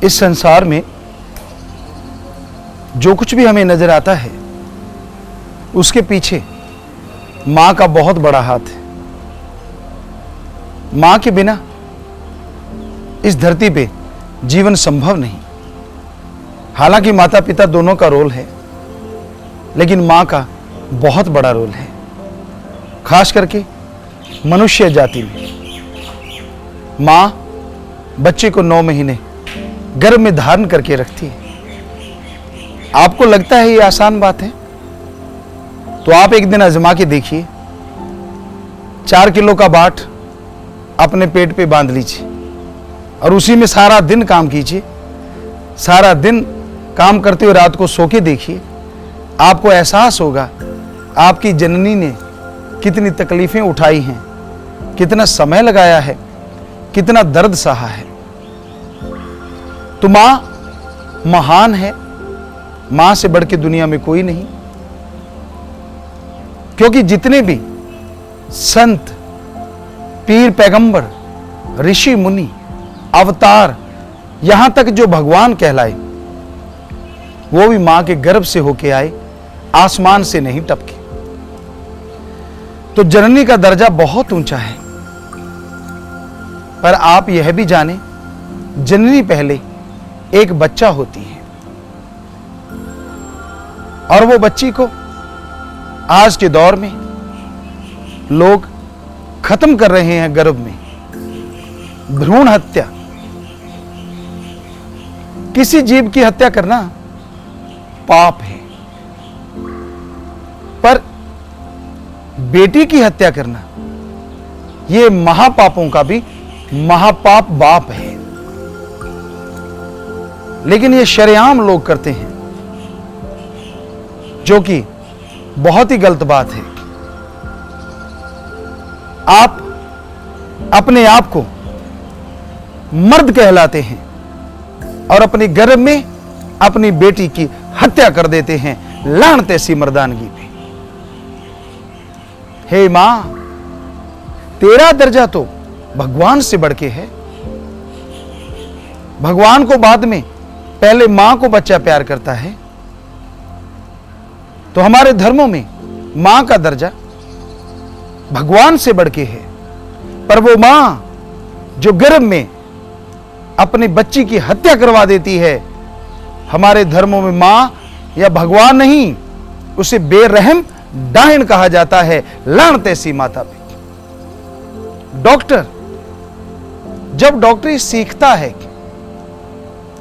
इस संसार में जो कुछ भी हमें नजर आता है उसके पीछे मां का बहुत बड़ा हाथ है। मां के बिना इस धरती पे जीवन संभव नहीं। हालांकि माता पिता दोनों का रोल है, लेकिन मां का बहुत बड़ा रोल है, खास करके मनुष्य जाति में। मां बच्चे को 9 महीने गर्भ में धारण करके रखती है। आपको लगता है ये आसान बात है? तो आप एक दिन आजमा के देखिए। 4 किलो का बाट अपने पेट पे बांध लीजिए और उसी में सारा दिन काम कीजिए। सारा दिन काम करते हुए रात को सो के देखिए। आपको एहसास होगा आपकी जननी ने कितनी तकलीफें उठाई हैं, कितना समय लगाया है, कितना दर्द सहा है। तो मां महान है। मां से बढ़ के दुनिया में कोई नहीं। क्योंकि जितने भी संत, पीर, पैगंबर, ऋषि, मुनि, अवतार, यहां तक जो भगवान कहलाए, वो भी मां के गर्भ से होके आए, आसमान से नहीं टपके। तो जननी का दर्जा बहुत ऊंचा है। पर आप यह भी जाने, जननी पहले एक बच्चा होती है और वो बच्ची को आज के दौर में लोग खत्म कर रहे हैं गर्भ में। भ्रूण हत्या, किसी जीव की हत्या करना पाप है, पर बेटी की हत्या करना यह महापापों का भी महापाप बाप है। लेकिन ये शरेआम लोग करते हैं, जो कि बहुत ही गलत बात है। आप अपने आप को मर्द कहलाते हैं और अपने गर्भ में अपनी बेटी की हत्या कर देते हैं। लानत ऐसी मर्दानगी पे। हे मां, तेरा दर्जा तो भगवान से बढ़ के है। भगवान को बाद में, पहले मां को बच्चा प्यार करता है। तो हमारे धर्मों में मां का दर्जा भगवान से बढ़ के है। पर वो मां जो गर्भ में अपनी बच्ची की हत्या करवा देती है, हमारे धर्मों में मां या भगवान नहीं, उसे बेरहम डायन कहा जाता है। लानत ऐसी माता पे। डॉक्टर जब डॉक्टरी सीखता है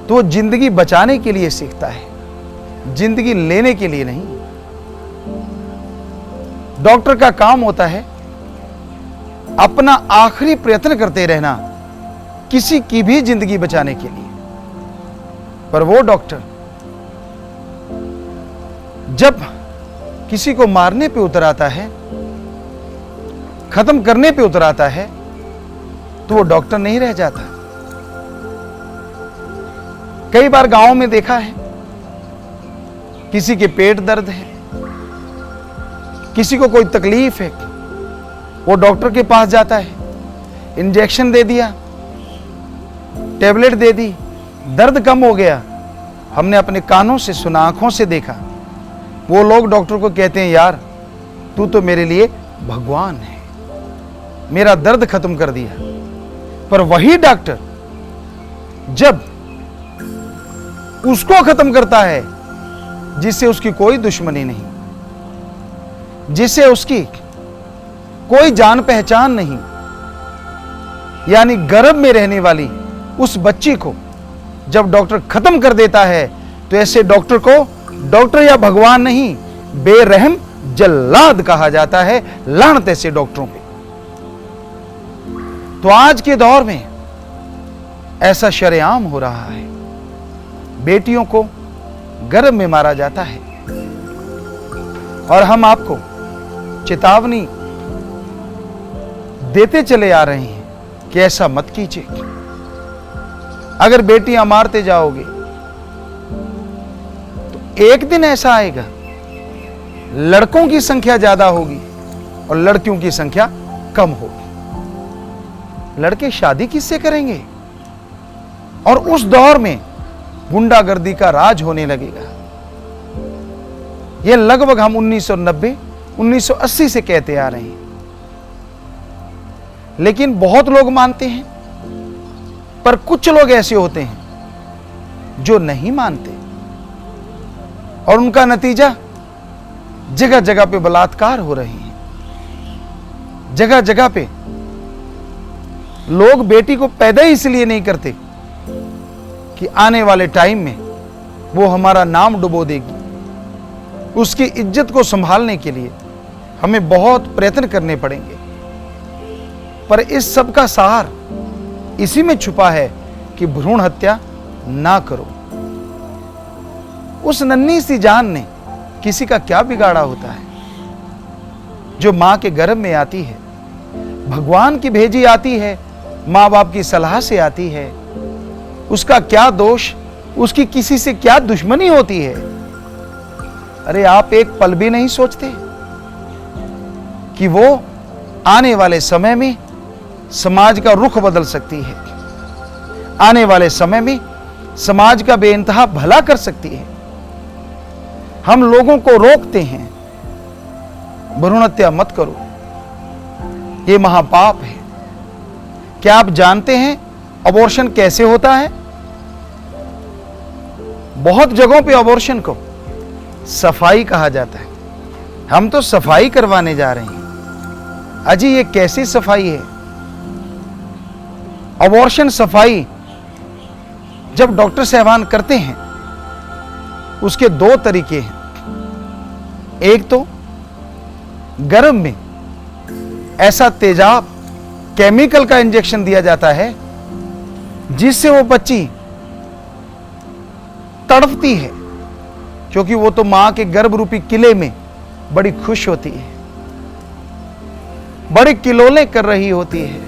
तो वो जिंदगी बचाने के लिए सीखता है, जिंदगी लेने के लिए नहीं। डॉक्टर का काम होता है अपना आखिरी प्रयत्न करते रहना, किसी की भी जिंदगी बचाने के लिए। पर वो डॉक्टर जब किसी को मारने पे उतर आता है, खत्म करने पे उतर आता है, तो वो डॉक्टर नहीं रह जाता। कई बार गांव में देखा है, किसी के पेट दर्द है, किसी को कोई तकलीफ है, वो डॉक्टर के पास जाता है, इंजेक्शन दे दिया, टेबलेट दे दी, दर्द कम हो गया। हमने अपने कानों से सुना, आंखों से देखा। वो लोग डॉक्टर को कहते हैं, यार तू तो मेरे लिए भगवान है, मेरा दर्द खत्म कर दिया। पर वही डॉक्टर जब उसको खत्म करता है जिससे उसकी कोई दुश्मनी नहीं, जिससे उसकी कोई जान पहचान नहीं, यानी गर्भ में रहने वाली उस बच्ची को जब डॉक्टर खत्म कर देता है, तो ऐसे डॉक्टर को डॉक्टर या भगवान नहीं, बेरहम जल्लाद कहा जाता है। लानत ऐसे डॉक्टरों पे। तो आज के दौर में ऐसा शरेआम हो रहा है। बेटियों को गर्भ में मारा जाता है और हम आपको चेतावनी देते चले आ रहे हैं कि ऐसा मत कीजिए। अगर बेटियां मारते जाओगे तो एक दिन ऐसा आएगा, लड़कों की संख्या ज्यादा होगी और लड़कियों की संख्या कम होगी। लड़के शादी किससे करेंगे? और उस दौर में गुंडागर्दी का राज होने लगेगा। यह लगभग हम 1990 1980 से कहते आ रहे हैं, लेकिन बहुत लोग मानते हैं, पर कुछ लोग ऐसे होते हैं जो नहीं मानते, और उनका नतीजा जगह जगह पे बलात्कार हो रहे हैं। जगह जगह पे लोग बेटी को पैदा ही इसलिए नहीं करते कि आने वाले टाइम में वो हमारा नाम डुबो देगी। उसकी इज्जत को संभालने के लिए हमें बहुत प्रयत्न करने पड़ेंगे, पर इस सब का सार इसी में छुपा है कि भ्रूण हत्या ना करो। उस नन्ही सी जान ने किसी का क्या बिगाड़ा होता है? जो मां के गर्भ में आती है, भगवान की भेजी आती है, मां बाप की सलाह से आती है, उसका क्या दोष? उसकी किसी से क्या दुश्मनी होती है? अरे आप एक पल भी नहीं सोचते कि वो आने वाले समय में समाज का रुख बदल सकती है, आने वाले समय में समाज का बेइंतहा भला कर सकती है। हम लोगों को रोकते हैं, भ्रूण हत्या मत करो, ये महापाप है। क्या आप जानते हैं अबॉर्शन कैसे होता है? बहुत जगहों पे अबॉर्शन को सफाई कहा जाता है। हम तो सफाई करवाने जा रहे हैं। अजी ये कैसी सफाई है? अबॉर्शन सफाई जब डॉक्टर साहबान करते हैं, उसके दो तरीके हैं। एक तो गर्भ में ऐसा तेजाब केमिकल का इंजेक्शन दिया जाता है जिससे वो बच्ची तड़पती है, क्योंकि वो तो मां के गर्भ रूपी किले में बड़ी खुश होती है, बड़े किलोले कर रही होती है,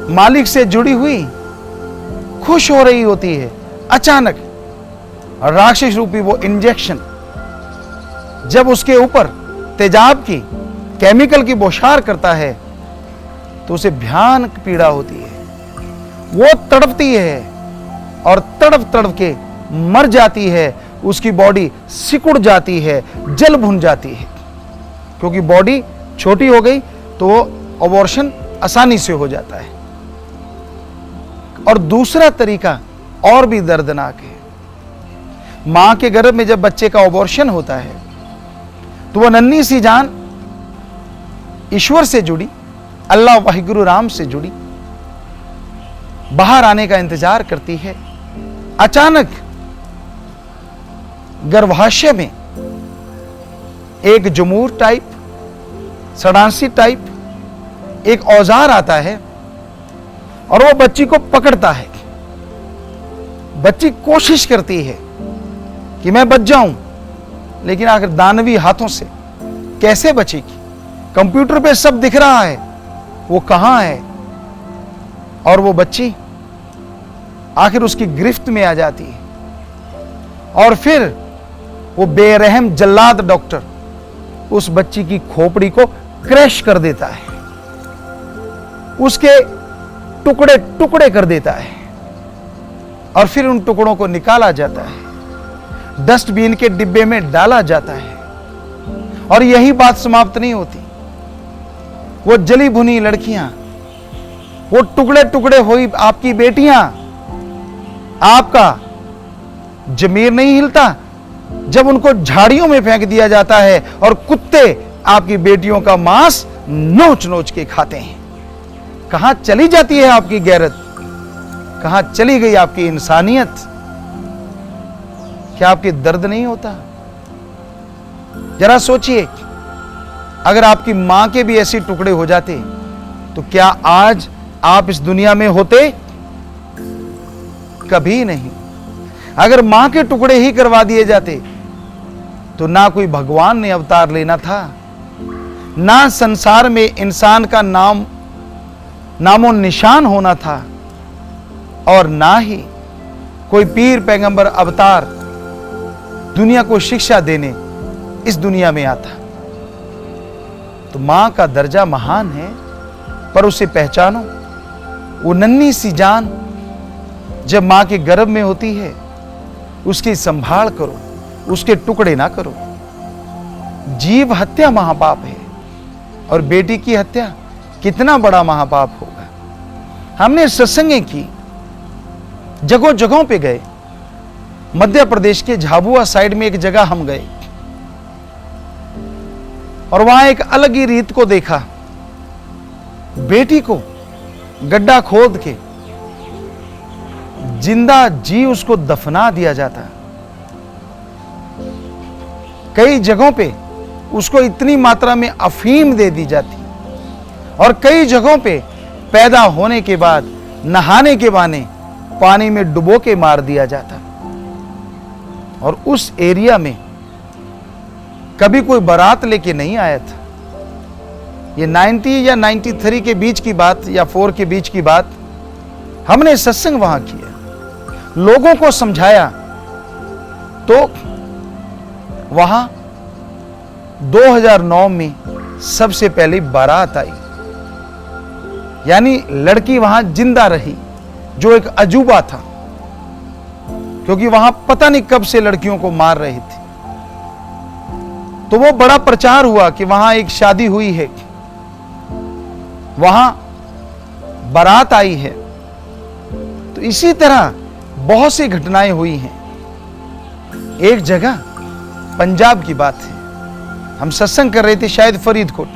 मालिक से जुड़ी हुई खुश हो रही होती है। अचानक राक्षस रूपी वो इंजेक्शन जब उसके ऊपर तेजाब की केमिकल की बौछार करता है तो उसे भयानक पीड़ा होती है। वो तड़पती है और तड़प तड़प के मर जाती है। उसकी बॉडी सिकुड़ जाती है, जल भुन जाती है, क्योंकि बॉडी छोटी हो गई तो वो अबॉर्शन आसानी से हो जाता है। और दूसरा तरीका और भी दर्दनाक है। मां के गर्भ में जब बच्चे का अबॉर्शन होता है तो वह नन्ही सी जान ईश्वर से जुड़ी, अल्लाह वाहिगुरु राम से जुड़ी, बाहर आने का इंतजार करती है। अचानक गर्भाशय में एक जमूर टाइप, सडांसी टाइप एक औजार आता है और वो बच्ची को पकड़ता है। बच्ची कोशिश करती है कि मैं बच जाऊं, लेकिन आखिर दानवी हाथों से कैसे बचेगी? कंप्यूटर पे सब दिख रहा है, वो कहां है? और वो बच्ची आखिर उसकी गिरफ्त में आ जाती है, और फिर वो बेरहम जल्लाद डॉक्टर उस बच्ची की खोपड़ी को क्रैश कर देता है, उसके टुकड़े टुकड़े कर देता है, और फिर उन टुकड़ों को निकाला जाता है, डस्टबिन के डिब्बे में डाला जाता है। और यही बात समाप्त नहीं होती। वो जली भुनी लड़कियां, वो टुकड़े टुकड़े हुई आपकी बेटियां, आपका जमीर नहीं हिलता जब उनको झाड़ियों में फेंक दिया जाता है और कुत्ते आपकी बेटियों का मांस नोच नोच के खाते हैं। कहां चली जाती है आपकी गैरत? कहां चली गई आपकी इंसानियत? क्या आपके दर्द नहीं होता? जरा सोचिए, अगर आपकी मां के भी ऐसे टुकड़े हो जाते तो क्या आज आप इस दुनिया में होते? कभी नहीं। अगर मां के टुकड़े ही करवा दिए जाते तो ना कोई भगवान ने अवतार लेना था, ना संसार में इंसान का नामो निशान होना था, और ना ही कोई पीर पैगंबर अवतार दुनिया को शिक्षा देने इस दुनिया में आता। तो मां का दर्जा महान है, पर उसे पहचानो। वो नन्ही सी जान जब मां के गर्भ में होती है उसकी संभाल करो, उसके टुकड़े ना करो। जीव हत्या महापाप है और बेटी की हत्या कितना बड़ा महापाप होगा। हमने सत्संगें की, जगहों जगहों पे गए। मध्य प्रदेश के झाबुआ साइड में एक जगह हम गए और वहां एक अलग ही रीत को देखा। बेटी को गड्ढा खोद के जिंदा जी उसको दफना दिया जाता। कई जगहों पे उसको इतनी मात्रा में अफीम दे दी जाती और कई जगहों पे पैदा होने के बाद नहाने के बहाने पानी में डुबो के मार दिया जाता। और उस एरिया में कभी कोई बारात लेके नहीं आया था। ये 90 या 93 के बीच की बात या 4 के बीच की बात। हमने सत्संग वहां किया, लोगों को समझाया। तो वहां 2009 में सबसे पहले बारात आई, यानी लड़की वहां जिंदा रही, जो एक अजूबा था, क्योंकि वहां पता नहीं कब से लड़कियों को मार रहे थे। तो वो बड़ा प्रचार हुआ कि वहां एक शादी हुई है, वहां बारात आई है। तो इसी तरह बहुत सी घटनाएं हुई हैं। एक जगह पंजाब की बात है, हम सत्संग कर रहे थे शायद फरीदकोट।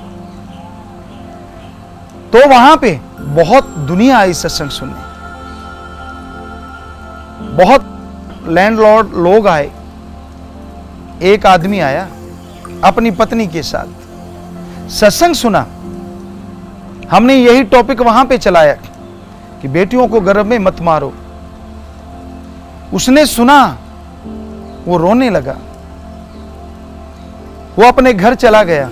तो वहां पे बहुत दुनिया आई सत्संग सुनने, बहुत लैंडलॉर्ड लोग आए। एक आदमी आया अपनी पत्नी के साथ, सत्संग सुना। हमने यही टॉपिक वहां पे चलाया कि बेटियों को गर्भ में मत मारो। उसने सुना, वो रोने लगा, वो अपने घर चला गया।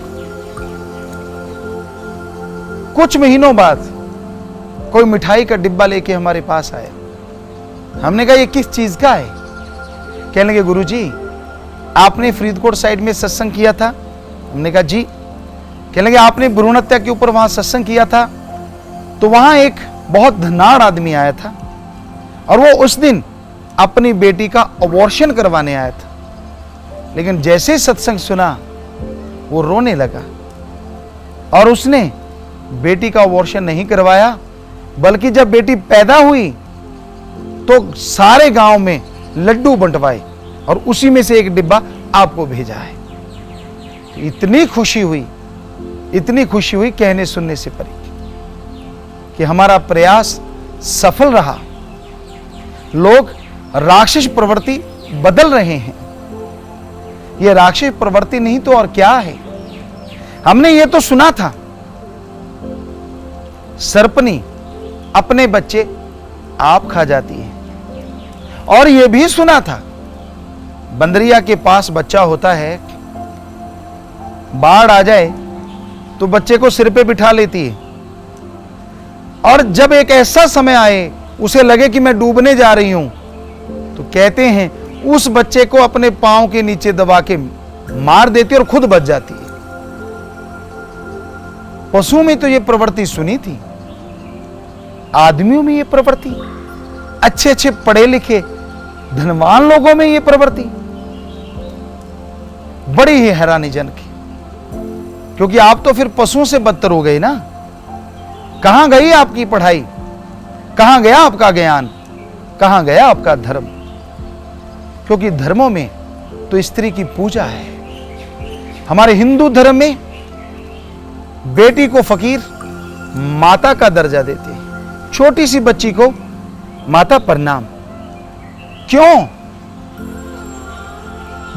कुछ महीनों बाद कोई मिठाई का डिब्बा लेके हमारे पास आया। हमने कहा ये किस चीज का है? कहने लगे गुरुजी आपने फरीदकोट साइड में सत्संग किया था। हमने कहा जी। कहने लगे आपने भ्रूण हत्या के ऊपर वहां सत्संग किया था। तो वहां एक बहुत धनाढ़ आदमी आया था और वो उस दिन अपनी बेटी का अबॉर्शन करवाने आया था। लेकिन जैसे सत्संग सुना वो रोने लगा और उसने बेटी का अबॉर्शन नहीं करवाया, बल्कि जब बेटी पैदा हुई तो सारे गांव में लड्डू बंटवाए और उसी में से एक डिब्बा आपको भेजा है। इतनी खुशी हुई कहने सुनने से परे कि हमारा प्रयास सफल रहा। लोग राक्षस प्रवृत्ति बदल रहे हैं। यह राक्षस प्रवृत्ति नहीं तो और क्या है? हमने ये तो सुना था सर्पनी अपने बच्चे आप खा जाती है, और यह भी सुना था बंदरिया के पास बच्चा होता है, बाढ़ आ जाए तो बच्चे को सिर पे बिठा लेती है, और जब एक ऐसा समय आए उसे लगे कि मैं डूबने जा रही हूं, तो कहते हैं उस बच्चे को अपने पांव के नीचे दबा के मार देती और खुद बच जाती है। पशुओं में तो यह प्रवृत्ति सुनी थी, आदमियों में यह प्रवृत्ति, अच्छे अच्छे पढ़े लिखे धनवान लोगों में यह प्रवृत्ति बड़ी ही हैरानीजनक है। क्योंकि आप तो फिर पशुओं से बदतर हो गए ना। कहां गई आपकी पढ़ाई? कहां गया आपका ज्ञान? कहां गया आपका धर्म? क्योंकि धर्मों में तो स्त्री की पूजा है। हमारे हिंदू धर्म में बेटी को फकीर माता का दर्जा देते हैं, छोटी सी बच्ची को माता प्रणाम। क्यों?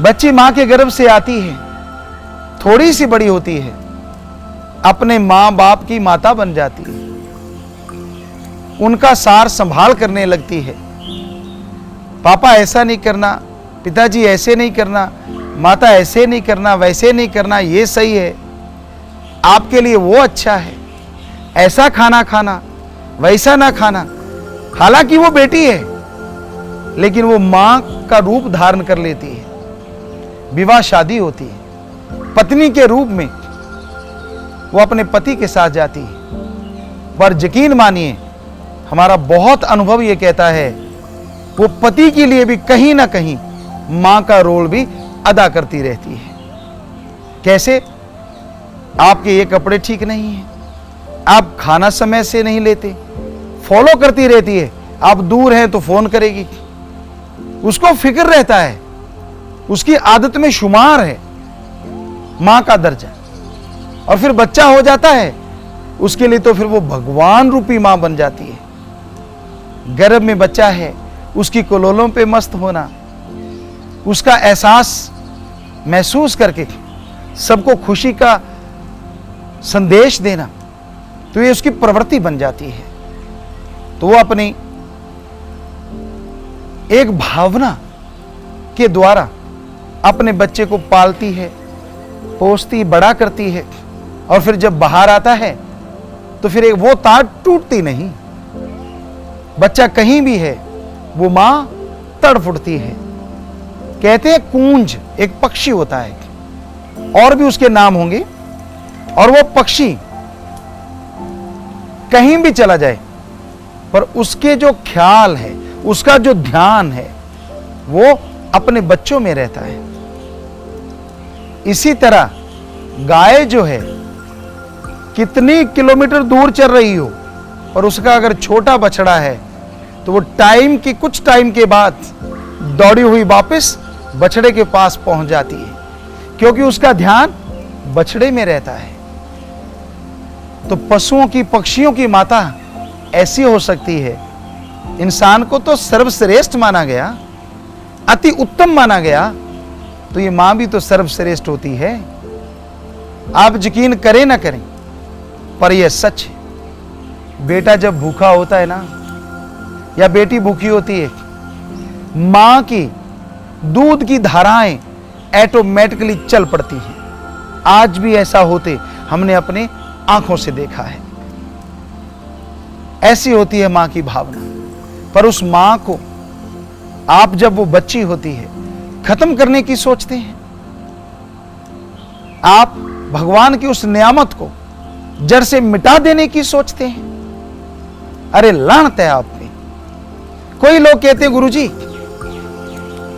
बच्ची मां के गर्भ से आती है, थोड़ी सी बड़ी होती है, अपने मां बाप की माता बन जाती है, उनका सार संभाल करने लगती है। पापा ऐसा नहीं करना, पिताजी ऐसे नहीं करना, माता ऐसे नहीं करना, वैसे नहीं करना, ये सही है, आपके लिए वो अच्छा है, ऐसा खाना खाना, वैसा ना खाना। हालांकि वो बेटी है, लेकिन वो मां का रूप धारण कर लेती है। विवाह शादी होती है, पत्नी के रूप में वो अपने पति के साथ जाती है। पर यकीन मानिए, हमारा बहुत अनुभव ये कहता है वो पति के लिए भी कहीं ना कहीं मां का रोल भी अदा करती रहती है। कैसे? आपके ये कपड़े ठीक नहीं हैं, आप खाना समय से नहीं लेते, फॉलो करती रहती है। आप दूर हैं तो फोन करेगी, उसको फिक्र रहता है, उसकी आदत में शुमार है मां का दर्जा। और फिर बच्चा हो जाता है, उसके लिए तो फिर वो भगवान रूपी मां बन जाती है। गर्भ में बच्चा है, उसकी कलोलों पे मस्त होना, उसका एहसास महसूस करके सबको खुशी का संदेश देना, तो ये उसकी प्रवृत्ति बन जाती है। तो वो अपनी एक भावना के द्वारा अपने बच्चे को पालती है, पोसती, बड़ा करती है। और फिर जब बाहर आता है तो फिर एक वो तार टूटती नहीं। बच्चा कहीं भी है, वो मां तड़फुड़ती है। कहते हैं कूंज एक पक्षी होता है, और भी उसके नाम होंगे, और वो पक्षी कहीं भी चला जाए पर उसके जो ख्याल है, उसका जो ध्यान है, वो अपने बच्चों में रहता है। इसी तरह गाय जो है, कितनी किलोमीटर दूर चल रही हो, और उसका अगर छोटा बछड़ा है तो वो कुछ टाइम के बाद दौड़ी हुई वापस बछड़े के पास पहुंच जाती है, क्योंकि उसका ध्यान बछड़े में रहता है। तो पशुओं की, पक्षियों की माता ऐसी हो सकती है। इंसान को तो सर्वश्रेष्ठ माना गया, अति उत्तम माना गया, तो ये मां भी तो सर्वश्रेष्ठ होती है। आप यकीन करें ना करें, पर यह सच है। बेटा जब भूखा होता है ना, या बेटी भूखी होती है, मां की दूध की धाराएं ऑटोमेटिकली चल पड़ती हैं। आज भी ऐसा होते हमने अपने आंखों से देखा है। ऐसी होती है मां की भावना। पर उस मां को आप, जब वो बच्ची होती है, खत्म करने की सोचते हैं। आप भगवान की उस नियामत को जड़ से मिटा देने की सोचते हैं। अरे लानत है आप पे। कोई लोग कहते हैं गुरुजी,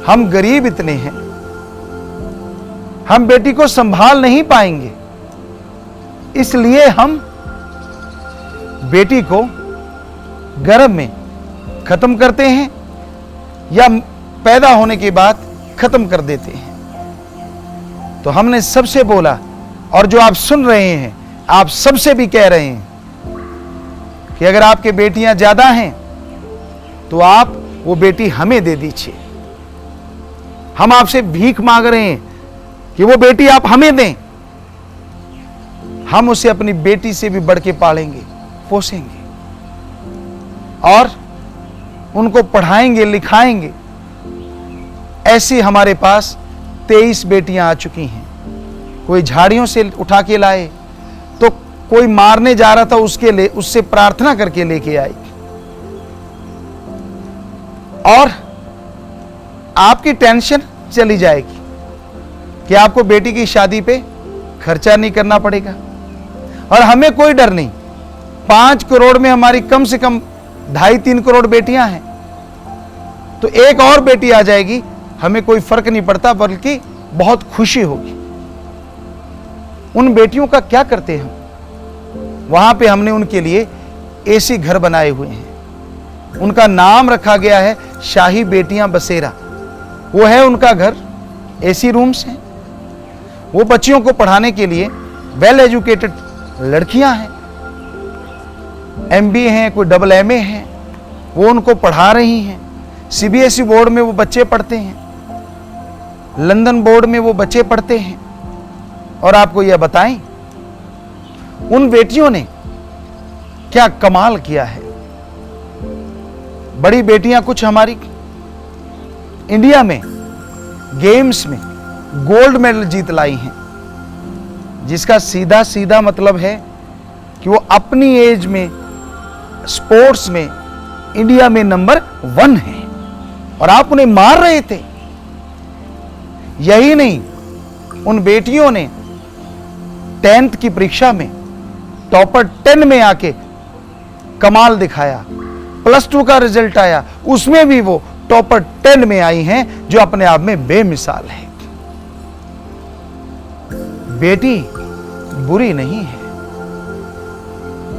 हम गरीब इतने हैं, हम बेटी को संभाल नहीं पाएंगे, इसलिए हम बेटी को गर्भ में खत्म करते हैं, या पैदा होने के बाद खत्म कर देते हैं। तो हमने सबसे बोला, और जो आप सुन रहे हैं, आप सबसे भी कह रहे हैं कि अगर आपके बेटियां ज्यादा हैं तो आप वो बेटी हमें दे दीजिए। हम आपसे भीख मांग रहे हैं कि वो बेटी आप हमें दें। हम उसे अपनी बेटी से भी बढ़ के पालेंगे, पोसेंगे, और उनको पढ़ाएंगे, लिखाएंगे। ऐसी हमारे पास 23 बेटियां आ चुकी हैं। कोई झाड़ियों से उठा के लाए, तो कोई मारने जा रहा था, उससे प्रार्थना करके लेके आई। और आपकी टेंशन चली जाएगी कि आपको बेटी की शादी पे खर्चा नहीं करना पड़ेगा। और हमें कोई डर नहीं। 5 करोड़ में हमारी कम से कम 2.5-3 करोड़ बेटियां हैं, तो एक और बेटी आ जाएगी, हमें कोई फर्क नहीं पड़ता, बल्कि बहुत खुशी होगी। उन बेटियों का क्या करते हैं हम? वहां पे हमने उनके लिए एसी घर बनाए हुए हैं। उनका नाम रखा गया है शाही बेटियां बसेरा। वो है उनका घर, एसी रूम्स हैं। वो बच्चियों को पढ़ाने के लिए वेल एजुकेटेड लड़कियां हैं, MBA हैं, कोई MMA हैं, वो उनको पढ़ा रही हैं। CBSE बोर्ड में वो बच्चे पढ़ते हैं, लंदन बोर्ड में वो बच्चे पढ़ते हैं। और आपको यह बताएं, उन बेटियों ने क्या कमाल किया है। बड़ी बेटियां कुछ हमारी इंडिया में गेम्स में गोल्ड मेडल जीत लाई हैं, जिसका सीधा सीधा मतलब है कि वो अपनी एज में स्पोर्ट्स में इंडिया में नंबर 1 है, और आप उन्हें मार रहे थे। यही नहीं, उन बेटियों ने 10th की परीक्षा में टॉपर 10 में आके कमाल दिखाया। +2 का रिजल्ट आया, उसमें भी वो टॉपर 10 में आई हैं, जो अपने आप में बेमिसाल है। बेटी बुरी नहीं है,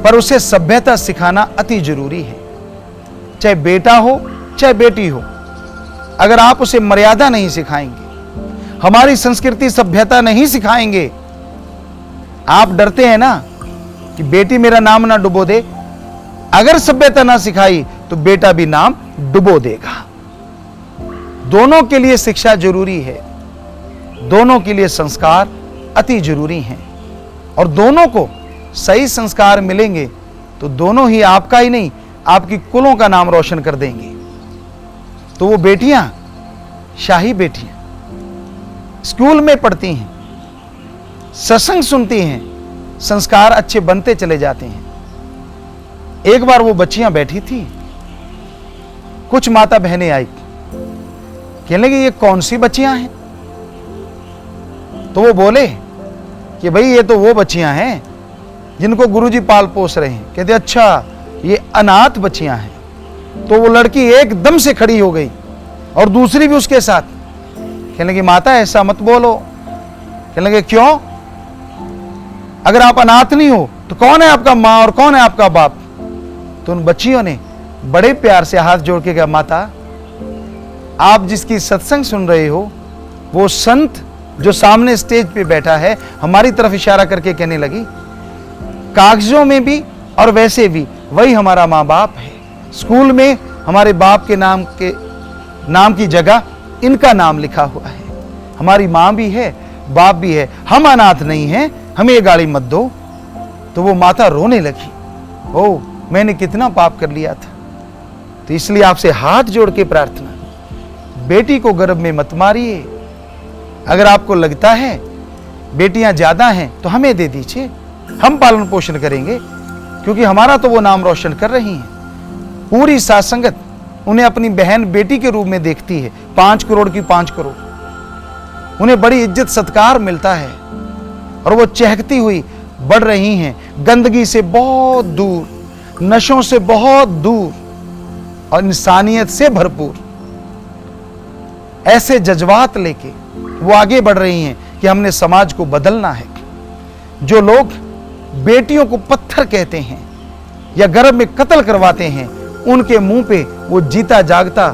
पर उसे सभ्यता सिखाना अति जरूरी है। चाहे बेटा हो चाहे बेटी हो, अगर आप उसे मर्यादा नहीं सिखाएंगे, हमारी संस्कृति सभ्यता नहीं सिखाएंगे। आप डरते हैं ना कि बेटी मेरा नाम ना डुबो दे, अगर सभ्यता ना सिखाई तो बेटा भी नाम डुबो देगा। दोनों के लिए शिक्षा जरूरी है, दोनों के लिए संस्कार अति जरूरी हैं, और दोनों को सही संस्कार मिलेंगे तो दोनों ही आपका ही नहीं, आपकी कुलों का नाम रोशन कर देंगे। तो वो बेटियां, शाही बेटियां, स्कूल में पढ़ती हैं, सत्संग सुनती हैं, संस्कार अच्छे बनते चले जाते हैं। एक बार वो बच्चियां बैठी थी, कुछ माता बहनें आई, कहने लगी ये कौन सी बच्चियां हैं? तो वो बोले कि भाई ये तो वो बच्चियां हैं जिनको गुरुजी पाल पोस रहे हैं। कहते अच्छा, ये अनाथ बच्चियां हैं। तो वो लड़की एकदम से खड़ी हो गई और दूसरी भी उसके साथ। कहने लगी माता ऐसा मत बोलो। कहने लगे क्यों? अगर आप अनाथ नहीं हो तो कौन है आपका माँ और कौन है आपका बाप? तो उन बच्चियों ने बड़े प्यार से हाथ जोड़ के कहा माता, आप जिसकी सत्संग सुन रहे हो वो संत जो सामने स्टेज पे बैठा है, हमारी तरफ इशारा करके कहने लगी कागजों में भी और वैसे भी वही हमारा माँ बाप है। स्कूल में हमारे बाप के नाम की जगह इनका नाम लिखा हुआ है। हमारी माँ भी है, बाप भी है, हम अनाथ नहीं हैं, हमें ये गाली मत दो। तो वो माता रोने लगी, ओ मैंने कितना पाप कर लिया था। तो इसलिए आपसे हाथ जोड़ के प्रार्थना, बेटी को गर्भ में मत मारिए। अगर आपको लगता है बेटियां ज्यादा हैं तो हमें दे दीजिए, हम पालन पोषण करेंगे, क्योंकि हमारा तो वो नाम रोशन कर रही हैं। पूरी साथ संगत उन्हें अपनी बहन बेटी के रूप में देखती है। 5 करोड़ की 5 करोड़, उन्हें बड़ी इज्जत सत्कार मिलता है और वो चहकती हुई बढ़ रही हैं, गंदगी से बहुत दूर, नशों से बहुत दूर और इंसानियत से भरपूर। ऐसे जज्बात लेके वो आगे बढ़ रही हैं कि हमने समाज को बदलना है। जो लोग बेटियों को पत्थर कहते हैं या गर्भ में कत्ल करवाते हैं, उनके मुंह पे वो जीता जागता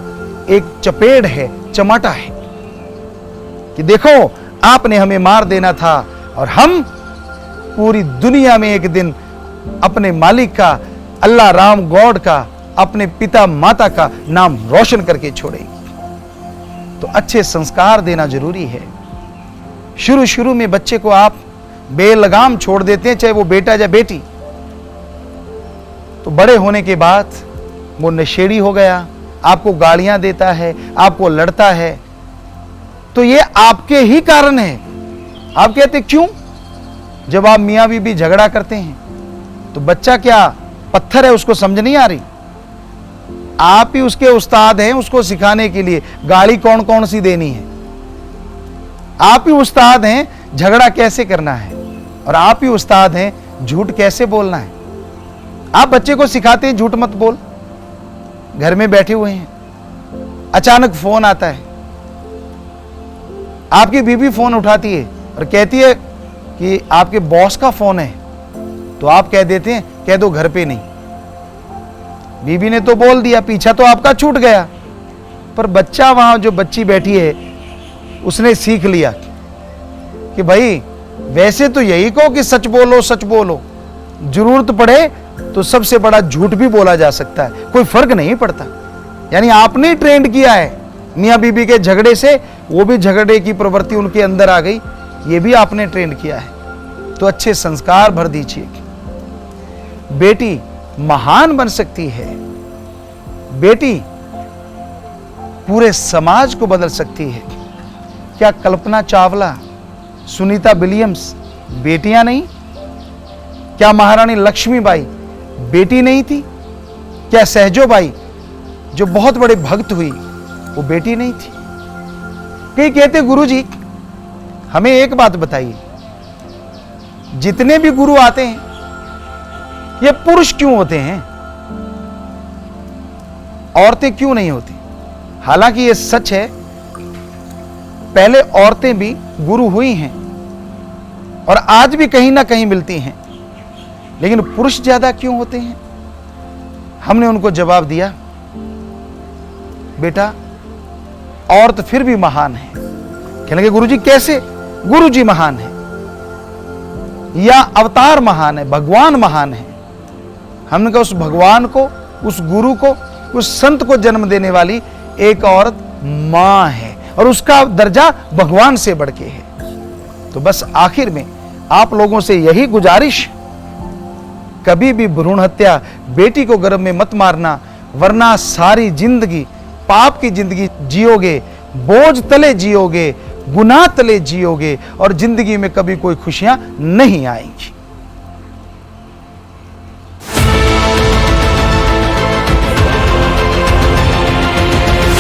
एक चपेड़ है, चमाटा है कि देखो आपने हमें मार देना था और हम पूरी दुनिया में एक दिन अपने मालिक का, अल्लाह राम गॉड का, अपने पिता माता का नाम रोशन करके छोड़ेंगे। तो अच्छे संस्कार देना जरूरी है। शुरू शुरू में बच्चे को आप बेलगाम छोड़ देते हैं, चाहे वो बेटा या बेटी, तो बड़े होने के बाद वो नशेड़ी हो गया, आपको गालियां देता है, आपको लड़ता है, तो ये आपके ही कारण है। आप कहते क्यों? जब आप मियां बीबी झगड़ा करते हैं तो बच्चा क्या पत्थर है, उसको समझ नहीं आ रही? आप ही उसके उस्ताद हैं उसको सिखाने के लिए गाली कौन कौन सी देनी है। आप ही उस्ताद हैं झगड़ा कैसे करना है, और आप ही उस्ताद हैं झूठ कैसे बोलना है। आप बच्चे को सिखाते हैं झूठ मत बोल। घर में बैठे हुए हैं, अचानक फोन आता है, आपकी बीबी फोन उठाती है और कहती है कि आपके बॉस का फोन है, तो आप कह देते हैं कह दो घर पे नहीं। बीबी ने तो बोल दिया, पीछा तो आपका छूट गया, पर बच्चा वहां जो बच्ची बैठी है उसने सीख लिया कि भाई वैसे तो यही कहो कि सच बोलो सच बोलो, जरूरत पड़े तो सबसे बड़ा झूठ भी बोला जा सकता है, कोई फर्क नहीं पड़ता। यानी आपने ट्रेंड किया है मियां बीबी के झगड़े से, वो भी झगड़े की प्रवृत्ति उनके अंदर आ गई, ये भी आपने ट्रेंड किया है। तो अच्छे संस्कार भर दीजिए। बेटी महान बन सकती है, बेटी पूरे समाज को बदल सकती है। क्या कल्पना चावला, सुनीता विलियम्स बेटियां नहीं? क्या महारानी लक्ष्मीबाई बेटी नहीं थी? क्या सहजोबाई जो बहुत बड़े भक्त हुई वो बेटी नहीं थी? कई कहते गुरुजी हमें एक बात बताइए, जितने भी गुरु आते हैं ये पुरुष क्यों होते हैं, औरतें क्यों नहीं होती? हालांकि ये सच है, पहले औरतें भी गुरु हुई हैं और आज भी कहीं ना कहीं मिलती हैं, लेकिन पुरुष ज्यादा क्यों होते हैं? हमने उनको जवाब दिया, बेटा औरत फिर भी महान है। कहने लगे गुरुजी कैसे? गुरुजी महान है या अवतार महान है, भगवान महान है। हमने कहा उस भगवान को, उस गुरु को, उस संत को जन्म देने वाली एक औरत मां है और उसका दर्जा भगवान से बढ़ के है। तो बस आखिर में आप लोगों से यही गुजारिश, कभी भी भ्रूण हत्या, बेटी को गर्भ में मत मारना, वरना सारी जिंदगी पाप की जिंदगी जियोगे, बोझ तले जियोगे, गुनाह तले जियोगे और जिंदगी में कभी कोई खुशियां नहीं आएंगी।